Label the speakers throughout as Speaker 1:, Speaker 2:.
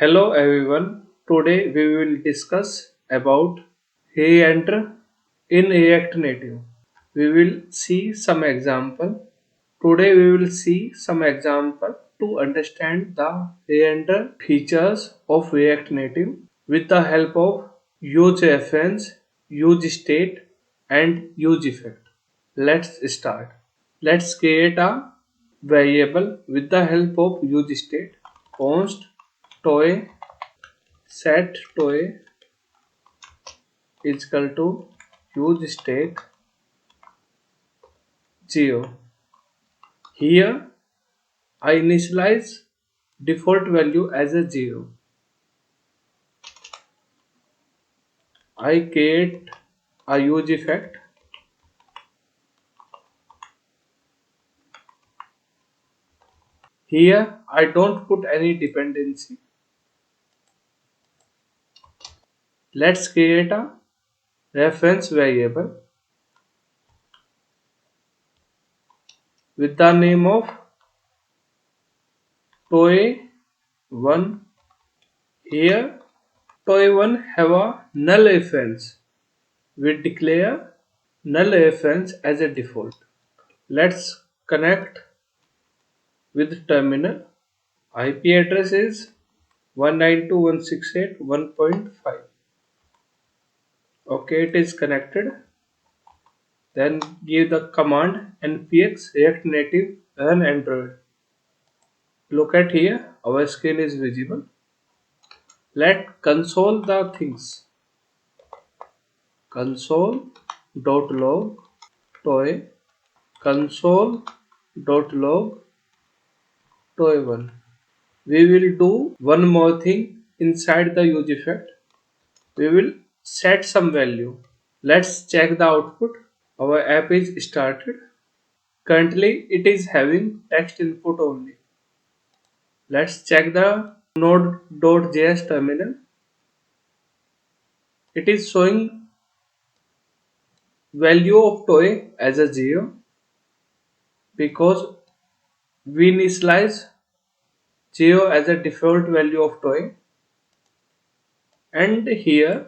Speaker 1: Hello everyone. Today we will discuss about reenter in React Native. We will see some example. Today we will see some example to understand the reenter features of React Native with the help of useRef, useState and useEffect. Let's start. Let's create a variable with the help of useState. Const toy set toy is equal to useState 0. Here I initialize default value as a 0. I create a use effect. Here I don't put any dependency. Let's create a reference variable with the name of toy1. Here toy1 have a null reference. We declare null reference as a default. Let's connect with terminal. IP address is 192.168.1.5. Okay, it is connected. Then give the command npx react native run android. Look at here, our screen is visible. Let console the things. Console.log toy console.log toy1. We will do one more thing inside the use effect. We will set some value. Let's check the output. Our app is started. Currently it is having text input only. Let's check the node.js terminal. It is showing value of toy as a 0 because we initialize 0 as a default value of toy, and here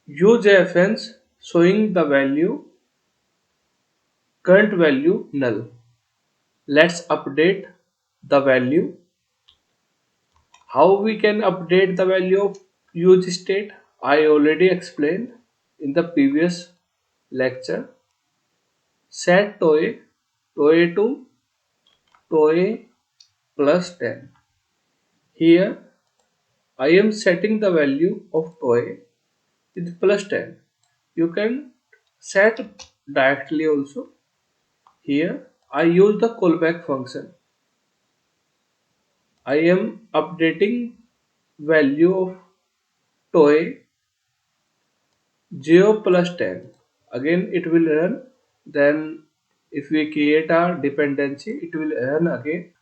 Speaker 1: useRef showing the value current value null. Let's update the value. How we can update the value of useState? I already explained in the previous lecture. Set toy to toy plus 10. Here I am setting the value of toy with plus 10. You can set directly also. Here I use the callback function. I am updating value of toy 0 plus 10. Again it will run. Then if we create a dependency, it will run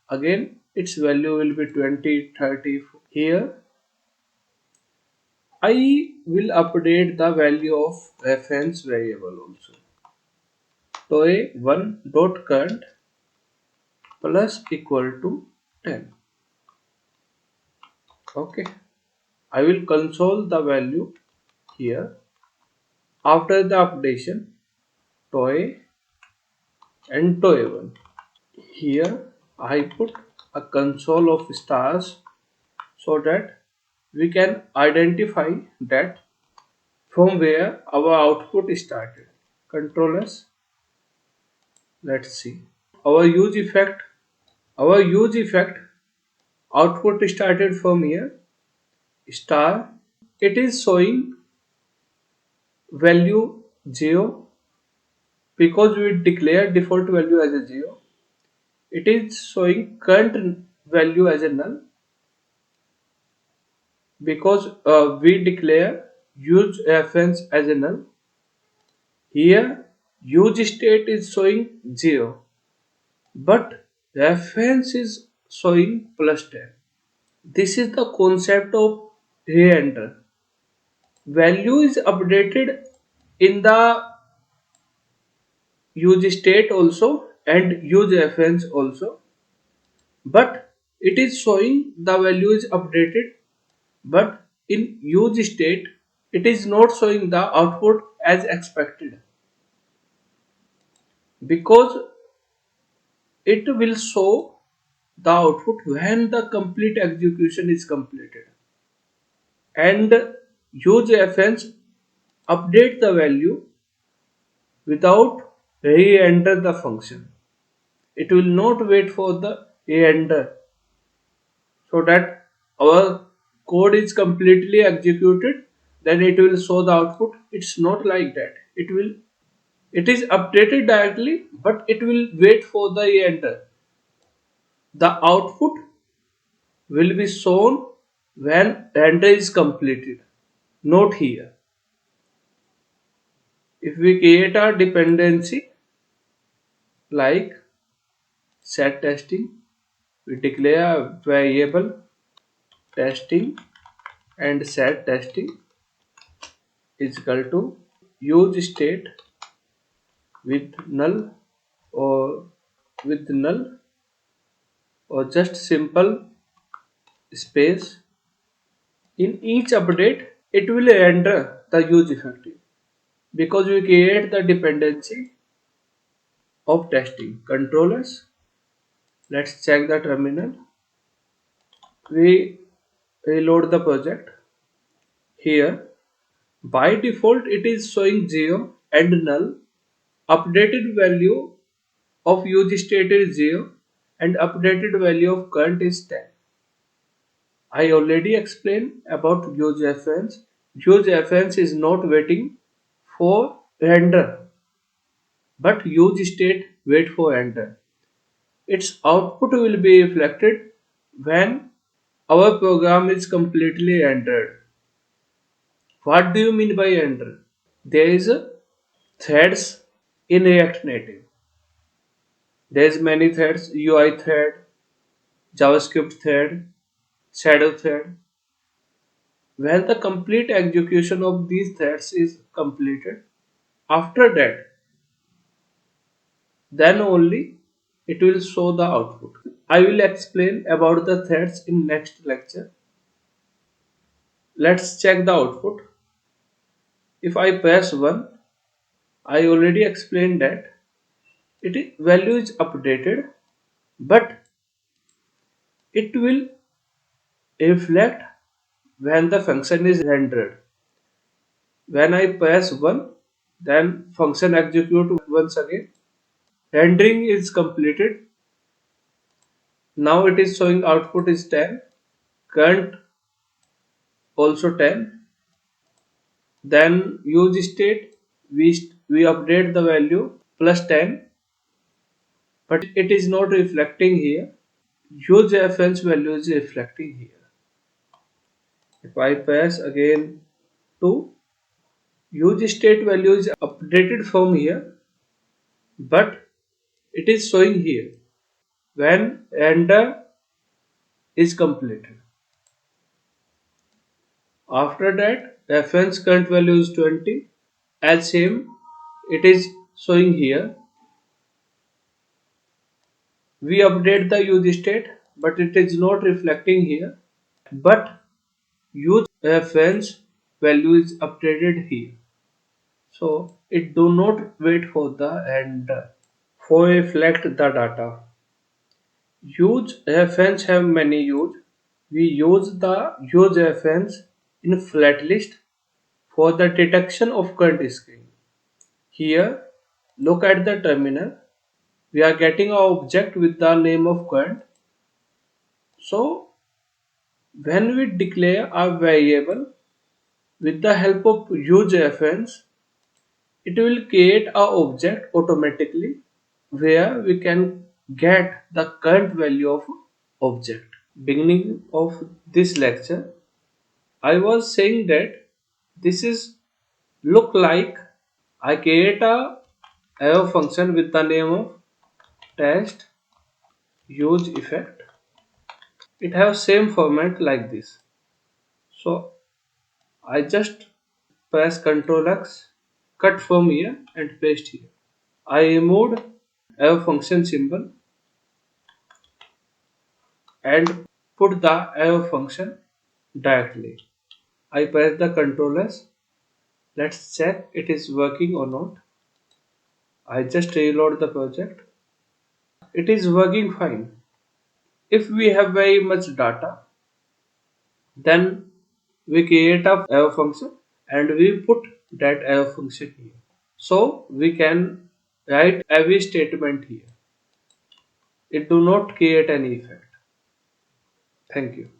Speaker 1: again its value will be 20, 30. Here I will update the value of reference variable also. Toy1 dot current plus equal to 10. Okay, I will console the value here. After the updation, toy and toy1. Here I put a console of stars so that we can identify that from where our output started. Control S. Let's see. Our use effect output started from here. Star. It is showing value 0 because we declare default value as a 0. It is showing current value as a null because we declare use reference as a null. Here use state is showing 0 but reference is showing plus 10. This is the concept of reenter. Value is updated in the use state also and use reference also, but it is showing the value is updated, but in use state it is not showing the output as expected, because it will show the output when the complete execution is completed. And useFS update the value without re-enter the function. It will not wait for the re-enter, so that our code is completely executed, then it will show the output. It's not like that. It is updated directly, but it will wait for the re-enter. The output will be shown when render is completed. Note here, if we create a dependency like set testing, we declare a variable testing and set testing is equal to use state with null, or with null, or just simple space. In each update it will render the use effective, because we create the dependency of testing controllers. Let's check the terminal. We reload the project. Here by default it is showing 0 and null. Updated value of use state is 0 and updated value of current is 10. I already explained about useFS. UseFS is not waiting for render, but use state wait for render. Its output will be reflected when our program is completely rendered. What do you mean by render? There is a threads in React Native. There is many threads: UI thread, JavaScript thread, shadow thread. When the complete execution of these threads is completed, after that, then only it will show the output. I will explain about the threads in next lecture. Let's check the output. If I press 1, I already explained that value is updated, but it will reflect when the function is rendered. When I press 1, then function execute once again. Rendering is completed. Now it is showing output is 10, current also 10. Then use state, we update the value plus 10, but it is not reflecting here. Use reference value is reflecting here. If I press again 2, use state value is updated from here, but it is showing here when render is completed. After that, reference current value is 20. As same, it is showing here. We update the use state, but it is not reflecting here. But use reference value is updated here. So it do not wait for the render. For reflect the data, use reference have many use. We use the use reference in flatlist for the detection of current screen. Here, look at the terminal. We are getting an object with the name of current. So when we declare a variable with the help of use reference, it will create a object automatically where we can get the current value of object. Beginning of this lecture, I was saying that this is look like I create a arrow function with the name of test use effect. It has same format like this. So I just press Ctrl X, cut from here and paste here. I removed arrow function symbol and put the arrow function directly. I press the Ctrl S. Let's check it is working or not. I just reload the project. It is working fine. If we have very much data, then we create a arrow function and we put that arrow function here. So we can write every statement here. It do not create any effect. Thank you.